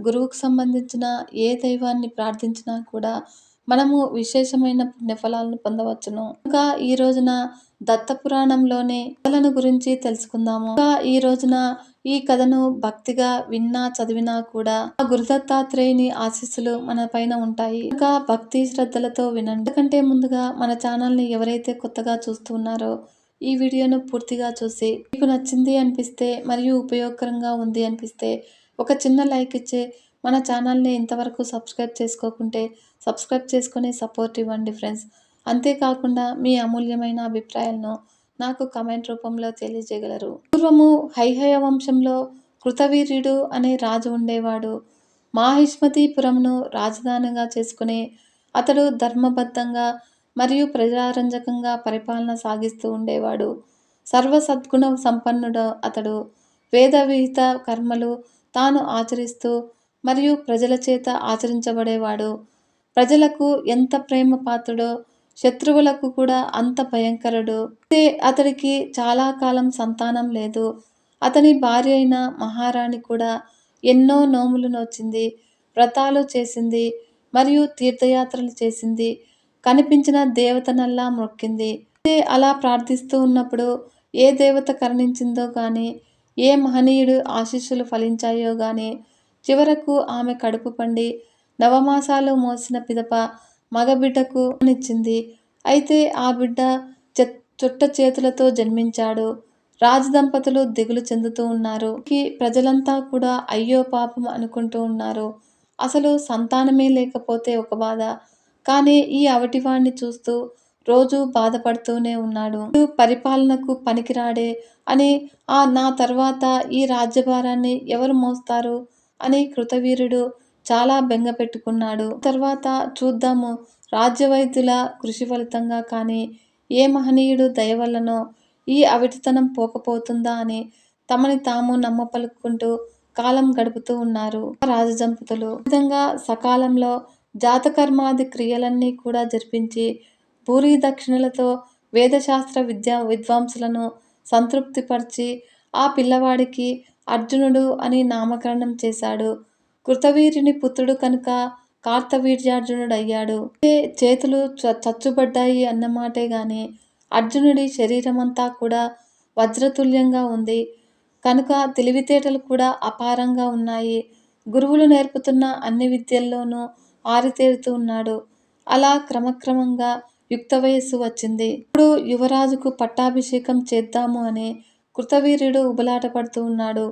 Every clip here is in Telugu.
గురువుకు సంబంధించిన ఏ దైవాన్ని ప్రార్థించినా కూడా మనము విశేషమైన పుణ్యఫలాలను పొందవచ్చును. ఇంకా ఈ రోజున దత్త పురాణంలోని కథలను గురించి తెలుసుకుందాము. ఇంకా ఈ రోజున ఈ కథను భక్తిగా విన్నా చదివినా కూడా ఆ గురు దత్తాత్రేయుని ఆశీస్సులు మన పైన ఉంటాయి. ఇంకా భక్తి శ్రద్ధలతో వినండి. ఎందుకంటే ముందుగా మన ఛానల్ ని ఎవరైతే కొత్తగా చూస్తున్నారో ఈ వీడియోను పూర్తిగా చూసి మీకు నచ్చింది అనిపిస్తే మరియు ఉపయోగకరంగా ఉంది అనిపిస్తే ఒక చిన్న లైక్ ఇచ్చి మన ఛానల్ని ఇంతవరకు సబ్స్క్రైబ్ చేసుకోకుంటే సబ్స్క్రైబ్ చేసుకొని సపోర్ట్ ఇవ్వండి ఫ్రెండ్స్. అంతేకాకుండా మీ అమూల్యమైన అభిప్రాయాలను నాకు కమెంట్ రూపంలో తెలియజేయగలరు. పూర్వము హైహయ వంశంలో కృతవీర్యుడు అనే రాజు ఉండేవాడు. మాహిష్మతీపురంను రాజధానిగా చేసుకుని అతడు ధర్మబద్ధంగా మరియు ప్రజారంజకంగా పరిపాలన సాగిస్తూ ఉండేవాడు. సర్వ సద్గుణ సంపన్నుడు అతడు. వేద విహిత కర్మలు తాను ఆచరిస్తూ మరియు ప్రజల చేత ఆచరించబడేవాడు. ప్రజలకు ఎంత ప్రేమ పాత్రుడో శత్రువులకు కూడా అంత భయంకరుడు. అతడికి చాలా కాలం సంతానం లేదు. అతని భార్య అయిన మహారాణి కూడా ఎన్నో నోములు నోచింది, వ్రతాలు చేసింది మరియు తీర్థయాత్రలు చేసింది. కనిపించిన దేవతనల్లా మొక్కింది. అలా ప్రార్థిస్తూ ఉన్నప్పుడు ఏ దేవత కరుణించిందో గాని ఏ మహనీయుడు ఆశీస్సులు ఫలించాయో గాని చివరకు ఆమె కడుపు పండి నవమాసాలు మోసిన పిదప మగబిడ్డకు నిచ్చింది. అయితే ఆ బిడ్డ చుట్ట చేతులతో జన్మించాడు. రాజదంపతులు దిగులు చెందుతూ ఉన్నారు. ప్రజలంతా కూడా అయ్యో పాపం అనుకుంటూ ఉన్నారు. అసలు సంతానమే లేకపోతే ఒక బాధ, కానీ ఈ అవటివాణ్ణి చూస్తూ రోజు బాధపడుతూనే ఉన్నాడు. పరిపాలనకు పనికిరాడే అని నా తర్వాత ఈ రాజ్యభారాన్ని ఎవరు మోస్తారు అని కృతవీర్యుడు చాలా బెంగ పెట్టుకున్నాడు. తర్వాత చూద్దాము, రాజ్యవైద్యుల కృషి ఫలితంగా కానీ ఏ మహనీయుడు దయవల్లనో ఈ అవిటితనం పోకపోతుందా అని తమని తాము నమ్మపలుకుంటూ కాలం గడుపుతూ ఉన్నారు రాజదంపతులు. ఈ విధంగా సకాలంలో జాతకర్మాది క్రియలన్నీ కూడా జరిపించి భూరి దక్షిణలతో వేదశాస్త్ర విద్వాంసులను సంతృప్తిపరిచి ఆ పిల్లవాడికి అర్జునుడు అని నామకరణం చేశాడు. కృతవీర్యుని పుత్రుడు కనుక కార్తవీర్యార్జునుడయ్యాడు. చేతులు చచ్చుబడ్డాయి అన్నమాటే గాని అర్జునుడి శరీరమంతా కూడా వజ్రతుల్యంగా ఉంది కనుక తెలివితేటలు కూడా అపారంగా ఉన్నాయి. గురువులు నేర్పుతున్న అన్ని విద్యల్లోనూ ఆరితేరుతూ ఉన్నాడు. అలా క్రమక్రమంగా యుక్త వయస్సు వచ్చింది. ఇప్పుడు యువరాజుకు పట్టాభిషేకం చేద్దాము అని కృతవీర్యుడు ఉబలాట పడుతూ ఉన్నాడు.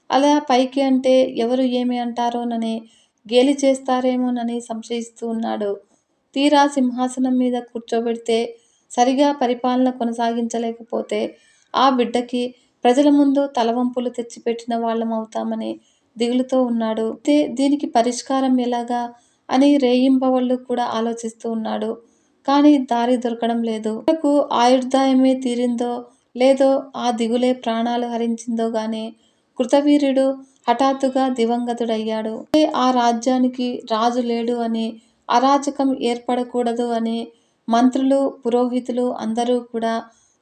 అలా పైకి అంటే ఎవరు ఏమి అంటారోనని గేలి చేస్తారేమోనని సంశయిస్తూ ఉన్నాడు. తీరా సింహాసనం మీద కూర్చోబెడితే సరిగా పరిపాలన కొనసాగించలేకపోతే ఆ బిడ్డకి ప్రజల ముందు తలవంపులు తెచ్చిపెట్టిన వాళ్ళం అవుతామని దిగులుతో ఉన్నాడు. దీనికి పరిష్కారం ఎలాగా అని రేయింబవళ్ళు కూడా ఆలోచిస్తూ ఉన్నాడు. కానీ దారి దొరకడం లేదు. ఆయుర్దాయమే తీరిందో లేదో ఆ దిగులే ప్రాణాలు హరించిందో గాని కృతవీర్యుడు హఠాత్తుగా దివంగతుడయ్యాడు. ఆ రాజ్యానికి రాజు లేడు అని, అరాచకం ఏర్పడకూడదు అని మంత్రులు పురోహితులు అందరూ కూడా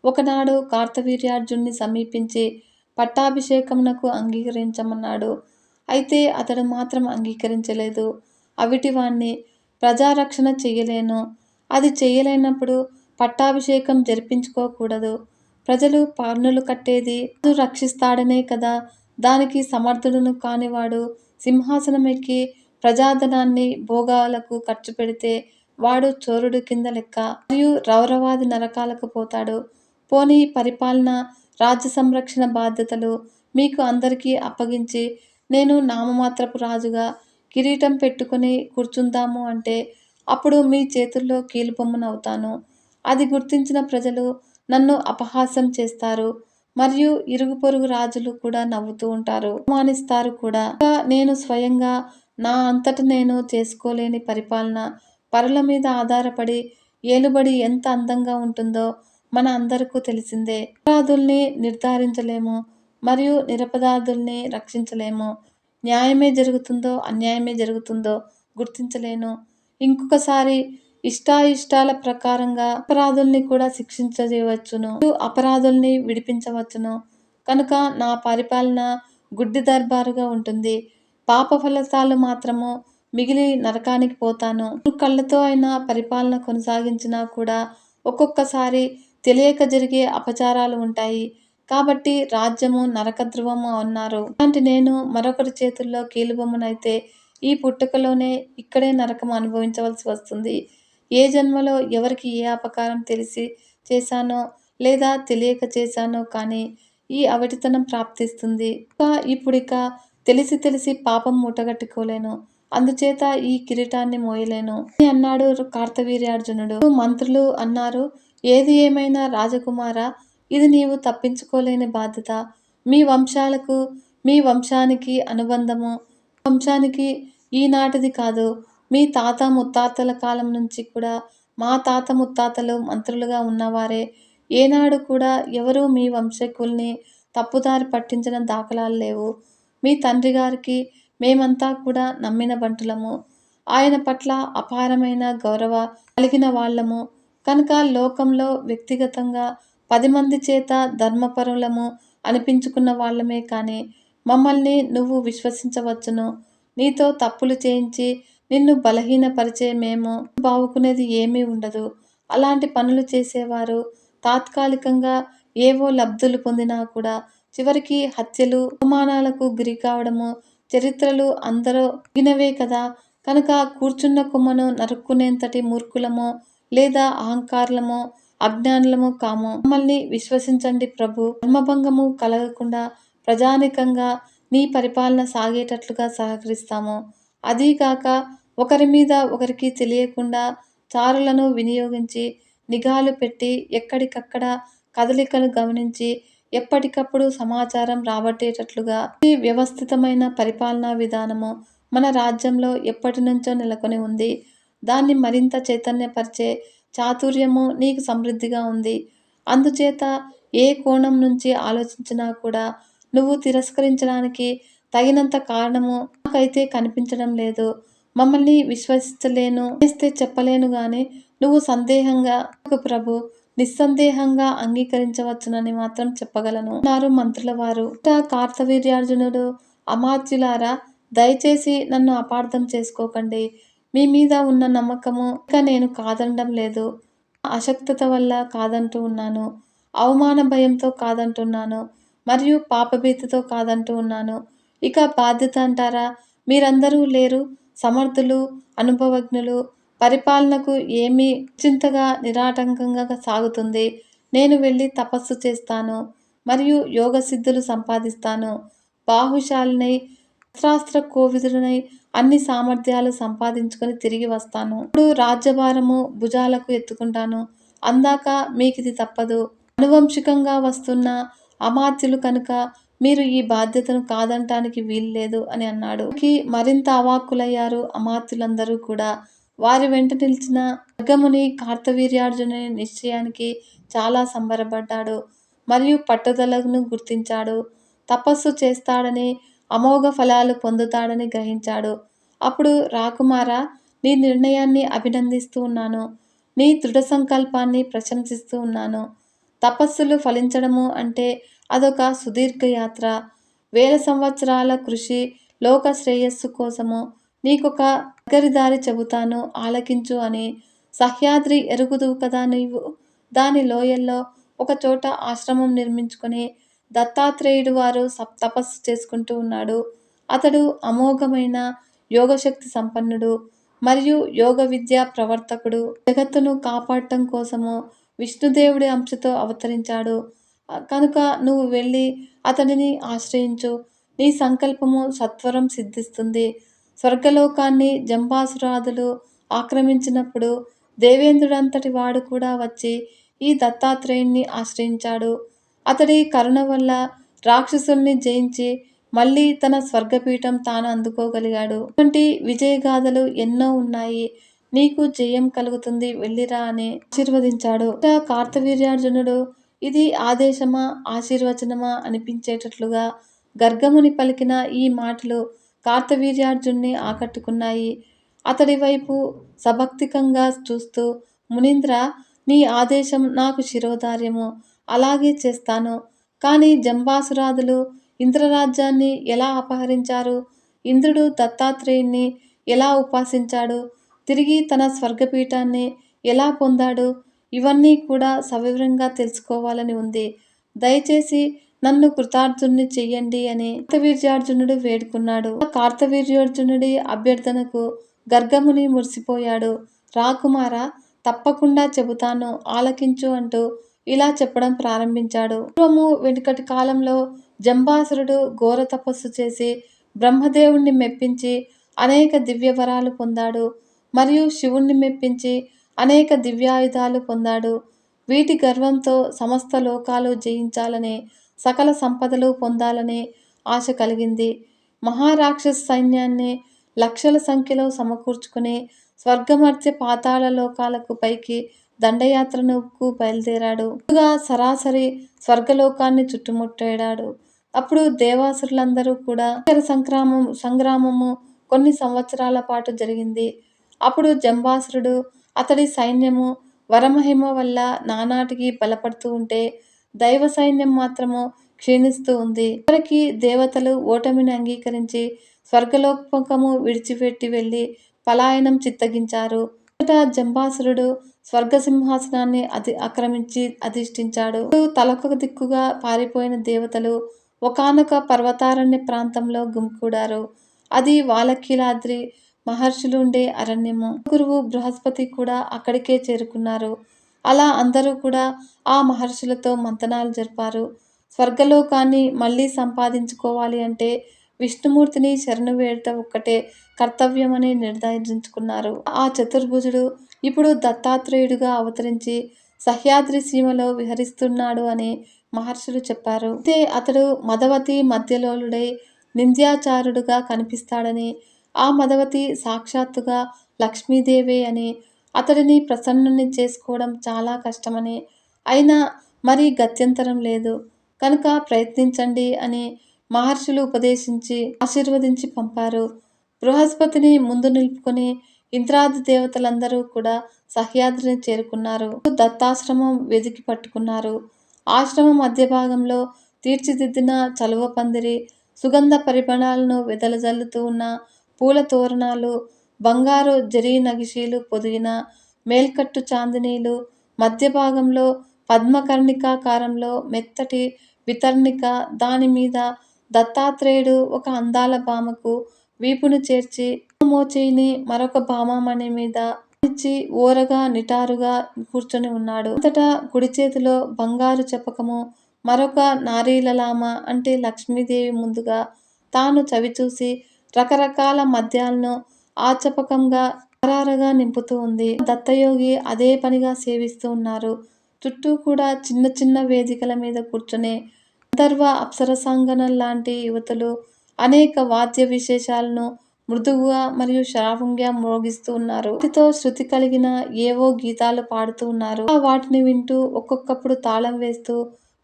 ఒకనాడు కార్తవీర్యార్జున్ని సమీపించి పట్టాభిషేకమునకు అంగీకరించమన్నాడు. అయితే అతడు మాత్రం అంగీకరించలేదు. అవిటివాణ్ణి ప్రజారక్షణ చెయ్యలేను, అది చెయ్యలేనప్పుడు పట్టాభిషేకం జరిపించుకోకూడదు. ప్రజలు పన్నులు కట్టేది రక్షిస్తాడనే కదా, దానికి సమర్థుడును కానివాడు సింహాసనం ఎక్కి ప్రజాధనాన్ని భోగాలకు ఖర్చు పెడితే వాడు చోరుడు కింద లెక్క మరియు రౌరవాది నరకాలకు పోతాడు. పోనీ పరిపాలన రాజ్య సంరక్షణ బాధ్యతలు మీకు అందరికీ అప్పగించి నేను నామమాత్రపు రాజుగా కిరీటం పెట్టుకుని కూర్చుందాము అంటే అప్పుడు మీ చేతుల్లో కీలుబొమ్మనవుతాను. అది గుర్తించిన ప్రజలు నన్ను అపహాస్యం చేస్తారు మరియు ఇరుగు పొరుగు రాజులు కూడా నవ్వుతూ ఉంటారు, అవమానిస్తారు కూడా. నేను స్వయంగా నా అంతట నేను చేసుకోలేని పరిపాలన పరుల మీద ఆధారపడి ఏలుబడి ఎంత అందంగా ఉంటుందో మన అందరికీ తెలిసిందే. అపరాధుల్ని నిర్ధారించలేము మరియు నిరపరాధుల్ని రక్షించలేము. న్యాయమే జరుగుతుందో అన్యాయమే జరుగుతుందో గుర్తించలేను. ఇంకొకసారి ఇష్టాయిష్టాల ప్రకారంగా అపరాధుల్ని కూడా శిక్షించవచ్చును, అపరాధుల్ని విడిపించవచ్చును. కనుక నా పరిపాలన గుడ్డి దర్బారుగా ఉంటుంది. పాప ఫలితాలు మాత్రము మిగిలి నరకానికి పోతాను. కళ్ళతో అయినా పరిపాలన కొనసాగించినా కూడా ఒక్కొక్కసారి తెలియక జరిగే అపచారాలు ఉంటాయి. కాబట్టి రాజ్యము నరకధ్రువము అన్నారు. అలాంటి నేను మరొకరి చేతుల్లో కీలుబొమ్మనైతే ఈ పుట్టుకలోనే ఇక్కడే నరకం అనుభవించవలసి వస్తుంది. ఏ జన్మలో ఎవరికి ఏ అపకారం తెలిసి చేశానో లేదా తెలియక చేశానో కానీ ఈ అవిటితనం ప్రాప్తిస్తుంది. ఇప్పుడిక తెలిసి తెలిసి పాపం మూటగట్టుకోలేను. అందుచేత ఈ కిరీటాన్ని మోయలేను అని అన్నాడు కార్తవీర్యార్జునుడు. మంత్రులు అన్నారు, ఏది ఏమైనా రాజకుమారా, ఇది నీవు తప్పించుకోలేని బాధ్యత. మీ వంశాలకు మీ వంశానికి అనుబంధము వంశానికి ఈనాటిది కాదు. మీ తాత ముత్తాతల కాలం నుంచి కూడా మా తాత ముత్తాతలు మంత్రులుగా ఉన్నవారే. ఏనాడు కూడా ఎవరూ మీ వంశకుల్ని తప్పుదారి పట్టించిన దాఖలాలు లేవు. మీ తండ్రి గారికి మేమంతా కూడా నమ్మిన బంటులము. ఆయన పట్ల అపారమైన గౌరవ కలిగిన వాళ్ళము. కనుక లోకంలో వ్యక్తిగతంగా 10 మంది చేత ధర్మపరులము అనిపించుకున్న వాళ్ళమే కానీ మమ్మల్ని నువ్వు విశ్వసించవచ్చును. నీతో తప్పులు చేయించి నిన్ను బలహీనపరిచే మేము బావుకునేది ఏమీ ఉండదు. అలాంటి పనులు చేసేవారు తాత్కాలికంగా ఏవో లబ్ధులు పొందినా కూడా చివరికి హత్యలు అవమానాలకు గురి కావడము చరిత్రలు అందరూ వినవే కదా. కనుక కూర్చున్న కొమ్మను నరుక్కునేంతటి మూర్ఖులమో లేదా అహంకారులమో అజ్ఞానులమో కాము. మమ్మల్ని విశ్వసించండి ప్రభు. ధర్మభంగము కలగకుండా ప్రజానికంగా నీ పరిపాలన సాగేటట్లుగా సహకరిస్తాము. అదీగాక ఒకరి మీద ఒకరికి తెలియకుండా చారులను వినియోగించి నిఘాలు పెట్టి ఎక్కడికక్కడ కదలికలు గమనించి ఎప్పటికప్పుడు సమాచారం రాబట్టేటట్లుగా ఈ వ్యవస్థితమైన పరిపాలనా విధానము మన రాజ్యంలో ఎప్పటి నుంచో నెలకొని ఉంది. దాన్ని మరింత చైతన్యపరిచే చాతుర్యము నీకు సమృద్ధిగా ఉంది. అందుచేత ఏ కోణం నుంచి ఆలోచించినా కూడా నువ్వు తిరస్కరించడానికి తగినంత కారణము నాకైతే కనిపించడం లేదు. మమ్మల్ని విశ్వసించలేను చేస్తే చెప్పలేను గాని నువ్వు సందేహంగా ప్రభు నిస్సందేహంగా అంగీకరించవచ్చునని మాత్రం చెప్పగలను అన్నారు మంత్రుల వారు. కార్తవీర్యార్జునుడు, అమాత్యులారా, దయచేసి నన్ను అపార్థం చేసుకోకండి. మీ మీద ఉన్న నమ్మకము ఇక నేను కాదనడం లేదు. అశక్తత వల్ల కాదంటూ ఉన్నాను. అవమాన భయంతో కాదంటున్నాను. మరియు పాపభీతితో కాదంటూ ఉన్నాను. ఇక బాధ్యత అంటారా, మీరందరూ లేరు. సమర్థులు, అనుభవజ్ఞులు. పరిపాలనకు ఏమీ చింతగా నిరాటంకంగా సాగుతుంది. నేను వెళ్ళి తపస్సు చేస్తాను మరియు యోగ సిద్ధులు సంపాదిస్తాను. బాహుశాలినై అస్త్రాస్త్ర కోవిదుడనై అన్ని సామర్థ్యాలు సంపాదించుకొని తిరిగి వస్తాను. ఇప్పుడు రాజ్యభారము భుజాలకు ఎత్తుకుంటాను. అందాక మీకిది తప్పదు. అనువంశికంగా వస్తున్న అమాత్యులు కనుక మీరు ఈ బాధ్యతను కాదంటానికి వీల్లేదు అని అన్నాడు. మరింత అవాక్కులయ్యారు అమాత్యులందరూ కూడా. వారి వెంట నిలిచిన ఖడ్గముని కార్తవీర్యార్జునుని నిశ్చయానికి చాలా సంబరపడ్డాడు మరియు పట్టుదలను గుర్తించాడు. తపస్సు చేస్తాడని అమోఘ ఫలాలు పొందుతాడని గ్రహించాడు. అప్పుడు రాకుమారా, నీ నిర్ణయాన్ని అభినందిస్తూ ఉన్నాను. నీ దృఢ సంకల్పాన్ని ప్రశంసిస్తూ ఉన్నాను. తపస్సులు ఫలించడము అంటే అదొక సుదీర్ఘ యాత్ర. 1000 సంవత్సరాల కృషి లోక శ్రేయస్సు కోసము. నీకొక దగ్గరిదారి చెబుతాను ఆలకించు అని. సహ్యాద్రి ఎరుగుదువు కదా నీవు. దాని లోయల్లో ఒకచోట ఆశ్రమం నిర్మించుకొని దత్తాత్రేయుడు వారు తపస్సు చేసుకుంటూ ఉన్నాడు. అతడు అమోఘమైన యోగశక్తి సంపన్నుడు మరియు యోగ విద్యా ప్రవర్తకుడు. జగత్తును కాపాడటం కోసము విష్ణుదేవుడి అంశతో అవతరించాడు. కనుక నువ్వు వెళ్ళి అతడిని ఆశ్రయించు. నీ సంకల్పము సత్వరం సిద్ధిస్తుంది. స్వర్గలోకాన్ని జంబాసురాదులు ఆక్రమించినప్పుడు దేవేంద్రుడంతటి వాడు కూడా వచ్చి ఈ దత్తాత్రేయుణ్ణి ఆశ్రయించాడు. అతడి కరుణ వల్ల రాక్షసుల్ని జయించి మళ్ళీ తన స్వర్గపీఠం తాను అందుకోగలిగాడు. ఇటువంటి విజయగాథలు ఎన్నో ఉన్నాయి. నీకు జయం కలుగుతుంది, వెళ్ళిరా అని ఆశీర్వదించాడు. కార్తవీర్యార్జునుడు ఇది ఆదేశమా ఆశీర్వచనమా అనిపించేటట్లుగా గర్గముని పలికిన ఈ మాటలు కార్తవీర్యార్జున్ని ఆకట్టుకున్నాయి. అతడి వైపు సభక్తికంగా చూస్తూ, మునీంద్ర, నీ ఆదేశం నాకు శిరోధార్యము. అలాగే చేస్తాను. కానీ జంబాసురాదులు ఇంద్రరాజ్యాన్ని ఎలా అపహరించారు? ఇంద్రుడు దత్తాత్రేయుణ్ణి ఎలా ఉపాసించాడు, తిరిగి తన స్వర్గపీఠాన్ని ఎలా పొందాడు, ఇవన్నీ కూడా సవివరంగా తెలుసుకోవాలని ఉంది. దయచేసి నన్ను కృతార్థుణ్ణి చెయ్యండి అని కార్తవీర్యార్జునుడు వేడుకున్నాడు. కార్తవీర్యార్జునుడి అభ్యర్థనకు గర్గముని మురిసిపోయాడు. రా కుమారా, తప్పకుండా చెబుతాను, ఆలకించు అంటూ ఇలా చెప్పడం ప్రారంభించాడు. పూర్వము వెనుకటి కాలంలో జంబాసురుడు ఘోర తపస్సు చేసి బ్రహ్మదేవుణ్ణి మెప్పించి అనేక దివ్య వరాలు పొందాడు. మరియు శివుణ్ణి మెప్పించి అనేక దివ్యాయుధాలు పొందాడు. వీటి గర్వంతో సమస్త లోకాలు జయించాలని, సకల సంపదలు పొందాలని ఆశ కలిగింది. మహారాక్షస సైన్యాన్ని లక్షల సంఖ్యలో సమకూర్చుకుని స్వర్గమర్త్య పాతాళ లోకాలకు పైకి దండయాత్రకు బయలుదేరాడు. ముందుగా సరాసరి స్వర్గలోకాన్ని చుట్టుముట్టాడు. అప్పుడు దేవాసురులందరూ కూడా సంగ్రామము కొన్ని సంవత్సరాల పాటు జరిగింది. అప్పుడు జంబాసురుడు అతడి సైన్యము వరమహిమ వల్ల నానాటికి బలపడుతూ ఉంటే దైవ సైన్యం మాత్రము క్షీణిస్తూ ఉంది. చివరికి దేవతలు ఓటమిని అంగీకరించి స్వర్గలోకము విడిచిపెట్టి వెళ్లి పలాయనం చిత్తగించారు. జంబాసురుడు స్వర్గ సింహాసనాన్ని ఆక్రమించి అధిష్ఠించాడు. తలొక దిక్కుగా పారిపోయిన దేవతలు ఒకానొక పర్వతారణ్య ప్రాంతంలో గుమికూడారు. అది వాలకీలాద్రి మహర్షులు ఉండే అరణ్యము. గురువు బృహస్పతి కూడా అక్కడికే చేరుకున్నారు. అలా అందరూ కూడా ఆ మహర్షులతో మంతనాలు జరిపారు. స్వర్గలోకాన్ని మళ్ళీ సంపాదించుకోవాలి అంటే విష్ణుమూర్తిని శరణు వేడటం ఒక్కటే కర్తవ్యమని నిర్ధారించుకున్నారు. ఆ చతుర్భుజుడు ఇప్పుడు దత్తాత్రేయుడుగా అవతరించి సహ్యాద్రి సీమలో విహరిస్తున్నాడు అని మహర్షులు చెప్పారు. అయితే అతడు మదవతి మధ్యలోలుడై నింద్యాచారుడుగా కనిపిస్తాడని, ఆ మదవతి సాక్షాత్తుగా లక్ష్మీదేవే అని, అతడిని ప్రసన్నుని చేసుకోవడం చాలా కష్టమని, అయినా మరి గత్యంతరం లేదు కనుక ప్రయత్నించండి అని మహర్షులు ఉపదేశించి ఆశీర్వదించి పంపారు. బృహస్పతిని ముందు నిలుపుకొని ఇంద్రాది దేవతలందరూ కూడా సహ్యాద్రిని చేరుకున్నారు. దత్తాశ్రమం వెదికి పట్టుకున్నారు. ఆశ్రమం మధ్య భాగంలో తీర్చిదిద్దిన చలువ పందిరి, సుగంధ పరిమళాలను వెదజల్లుతూ ఉన్న పూల తోరణాలు, బంగారు జరీ నగిషీలు పొదిగిన మేల్కట్టు చాందినీలు, మధ్య భాగంలో పద్మకర్ణికాకారంలో మెత్తటి వితర్ణిక, దాని మీద దత్తాత్రేయుడు ఒక అందాల భామకు వీపును చేర్చి మోచేయిని మరొక భామామణి మీద ఇచ్చి ఓరగా నిటారుగా కూర్చొని ఉన్నాడు. అంతటా కుడి చేతిలో బంగారు చపకము, మరొక నారీలలామ అంటే లక్ష్మీదేవి ముందుగా తాను చవిచూసి రకరకాల మద్యాలను ఆ చపకంగా ఆరారగా నింపుతూ ఉంది. దత్తయోగి అదే పనిగా సేవిస్తూ ఉన్నారు. చుట్టూ కూడా చిన్న చిన్న వేదికల మీద కూర్చునే గంధర్వ అప్సరసాంగనల్లాంటి యువతులు అనేక వాద్య విశేషాలను మృదువుగా మరియు శ్రావ్యంగా మ్రోగిస్తూ ఉన్నారు. వాటితో శృతి కలిగిన ఏవో గీతాలు పాడుతూ ఉన్నారు. వాటిని వింటూ ఒక్కొక్కప్పుడు తాళం వేస్తూ,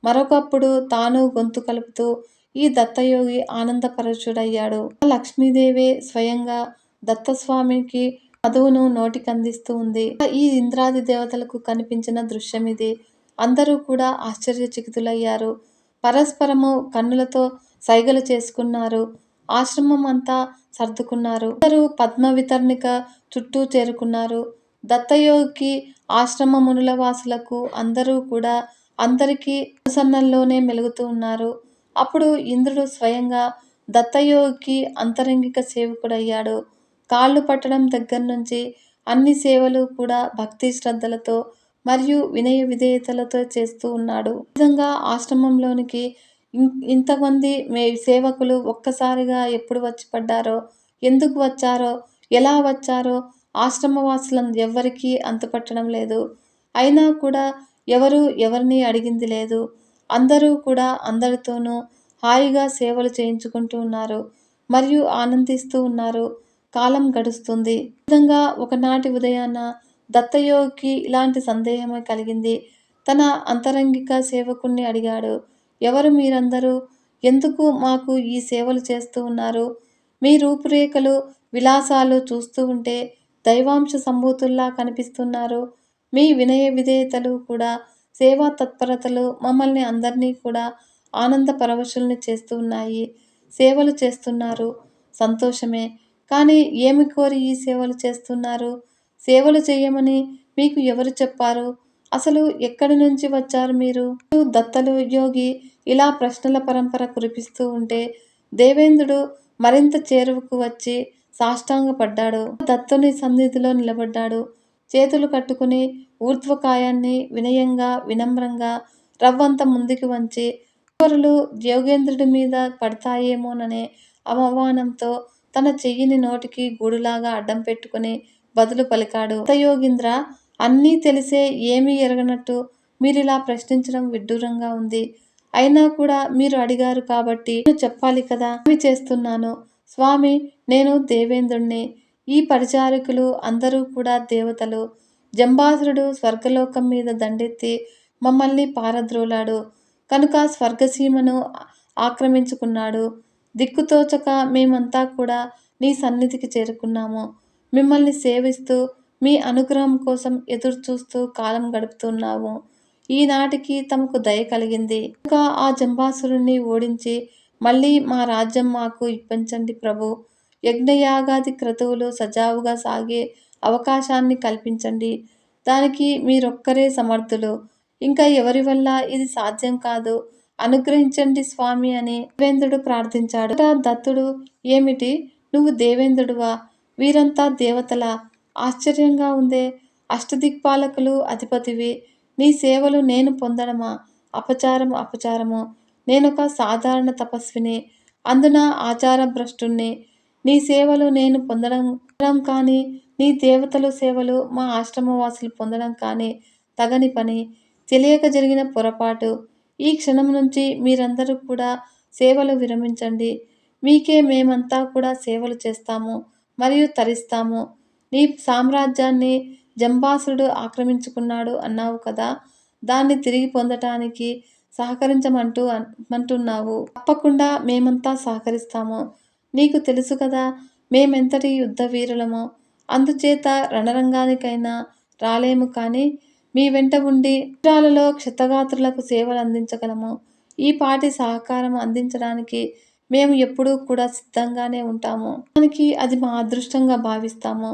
మరొకప్పుడు తాను గొంతు కలుపుతూ ఈ దత్తయోగి ఆనందపరచుడయ్యాడు. లక్ష్మీదేవే స్వయంగా దత్తస్వామికి మధువును నోటికందిస్తూ ఉంది. ఈ ఇంద్రాది దేవతలకు కనిపించిన దృశ్యం ఇది. అందరూ కూడా ఆశ్చర్యచకితులయ్యారు. పరస్పరము కన్నులతో సైగలు చేసుకున్నారు. ఆశ్రమం అంతా సర్దుకున్నారు. అందరూ పద్మ వితర్ణిక చుట్టూ చేరుకున్నారు. దత్తయోగికి, ఆశ్రమ మునుల వాసులకు అందరూ కూడా అందరికీ అనుసన్నల్లోనే మెలుగుతూ ఉన్నారు. అప్పుడు ఇంద్రుడు స్వయంగా దత్తయోగికి అంతరంగిక సేవకుడయ్యాడు. కాళ్ళు పట్టడం దగ్గర నుంచి అన్ని సేవలు కూడా భక్తి శ్రద్ధలతో మరియు వినయ విధేయతలతో చేస్తూ ఉన్నాడు. ఈ విధంగా ఆశ్రమంలోనికి ఇంతమంది సేవకులు ఒక్కసారిగా ఎప్పుడు వచ్చి పడ్డారో, ఎందుకు వచ్చారో, ఎలా వచ్చారో ఆశ్రమవాసులను ఎవ్వరికీ అంతుపట్టడం లేదు. అయినా కూడా ఎవరు ఎవరిని అడిగింది లేదు. అందరూ కూడా అందరితోనూ హాయిగా సేవలు చేయించుకుంటూ ఉన్నారు మరియు ఆనందిస్తూ ఉన్నారు. కాలం గడుస్తుంది. ఈ విధంగా ఒకనాటి ఉదయాన దత్తయోగికి ఇలాంటి సందేహమే కలిగింది. తన అంతరంగిక సేవకుణ్ణి అడిగాడు. ఎవరు మీరందరూ? ఎందుకు మాకు ఈ సేవలు చేస్తూ ఉన్నారు? మీ రూపురేఖలు, విలాసాలు చూస్తూ ఉంటే దైవాంశ సంభూతుల్లా కనిపిస్తున్నారు. మీ వినయ విధేయతలు కూడా, సేవా తత్పరతలు మమ్మల్ని అందరినీ కూడా ఆనంద పరవశుల్ని చేస్తూ ఉన్నాయి. సేవలు చేస్తున్నారు. సంతోషమే. కానీ ఏమి కోరి ఈ సేవలు చేస్తున్నారు? సేవలు చేయమని మీకు ఎవరు చెప్పారు? అసలు ఎక్కడి నుంచి వచ్చారు మీరు? దత్తలు యోగి ఇలా ప్రశ్నల పరంపర కురిపిస్తూ ఉంటే దేవేంద్రుడు మరింత చేరువకు వచ్చి సాష్టాంగపడ్డాడు. దత్తుని సన్నిధిలో నిలబడ్డాడు. చేతులు కట్టుకుని ఊర్ధ్వకాయాన్ని వినయంగా వినమ్రంగా రవ్వంత ముందుకు వంచి పరులు యోగేంద్రుడి మీద పడతాయేమోననే అవమానంతో తన చెయ్యిని నోటికి గూడులాగా అడ్డం పెట్టుకుని బదులు పలికాడు. యోగీంద్ర, అన్నీ తెలిసే ఏమీ ఎరగనట్టు మీరిలా ప్రశ్నించడం విడ్డూరంగా ఉంది. అయినా కూడా మీరు అడిగారు కాబట్టి నేను చెప్పాలి కదా. చేస్తున్నాను స్వామి, నేను దేవేంద్రుణ్ణి. ఈ పరిచారకులు అందరూ కూడా దేవతలు. జంబాసురుడు స్వర్గలోకం మీద దండెత్తి మమ్మల్ని పారద్రోలాడు కనుక స్వర్గసీమను ఆక్రమించుకున్నాడు. దిక్కుతోచక మేమంతా కూడా నీ సన్నిధికి చేరుకున్నాము. మిమ్మల్ని సేవిస్తూ మీ అనుగ్రహం కోసం ఎదురు చూస్తూ కాలం గడుపుతున్నాము. ఈనాటికి తమకు దయ కలిగింది కనుక ఆ జంబాసురుణ్ణి ఓడించి మళ్ళీ మా రాజ్యం మాకు ఇప్పించండి ప్రభు. యజ్ఞయాగాది క్రతువులు సజావుగా సాగే అవకాశాన్ని కల్పించండి. దానికి మీరొక్కరే సమర్థులు. ఇంకా ఎవరి వల్ల ఇది సాధ్యం కాదు. అనుగ్రహించండి స్వామి అని దేవేంద్రుడు ప్రార్థించాడు. దత్తుడు, ఏమిటి నువ్వు దేవేంద్రుడువా? వీరంతా దేవతలా? ఆశ్చర్యంగా ఉందే. అష్టదిక్పాలకులు అధిపతివి. నీ సేవలు నేను పొందడమా? అపచారం అపచారము. నేనొక సాధారణ తపస్విని, అందున ఆచార భ్రష్టుణ్ణి. నీ సేవలు నేను పొందడం కానీ నీ దేవతలు సేవలు మా ఆశ్రమవాసులు పొందడం కానీ తగని పని. తెలియక జరిగిన పొరపాటు. ఈ క్షణం నుంచి మీరందరూ కూడా సేవలు విరమించండి. మీకే మేమంతా కూడా సేవలు చేస్తాము మరియు తరిస్తాము. నీ సామ్రాజ్యాన్ని జంబాసురుడు ఆక్రమించుకున్నాడు అన్నావు కదా, దాన్ని తిరిగి పొందటానికి సహకరించమంటున్నావు. తప్పకుండా మేమంతా సహకరిస్తాము. నీకు తెలుసు కదా మేమెంతటి యుద్ధ వీరులమో. అందుచేత రణరంగానికైనా రాలేము కానీ మీ వెంట ఉండి యుద్ధాలలో క్షతగాత్రులకు సేవలు అందించగలము. ఈ పాటి సహకారం అందించడానికి మేము ఎప్పుడూ కూడా సిద్ధంగానే ఉంటాము. దానికి అది మా అదృష్టంగా భావిస్తాము.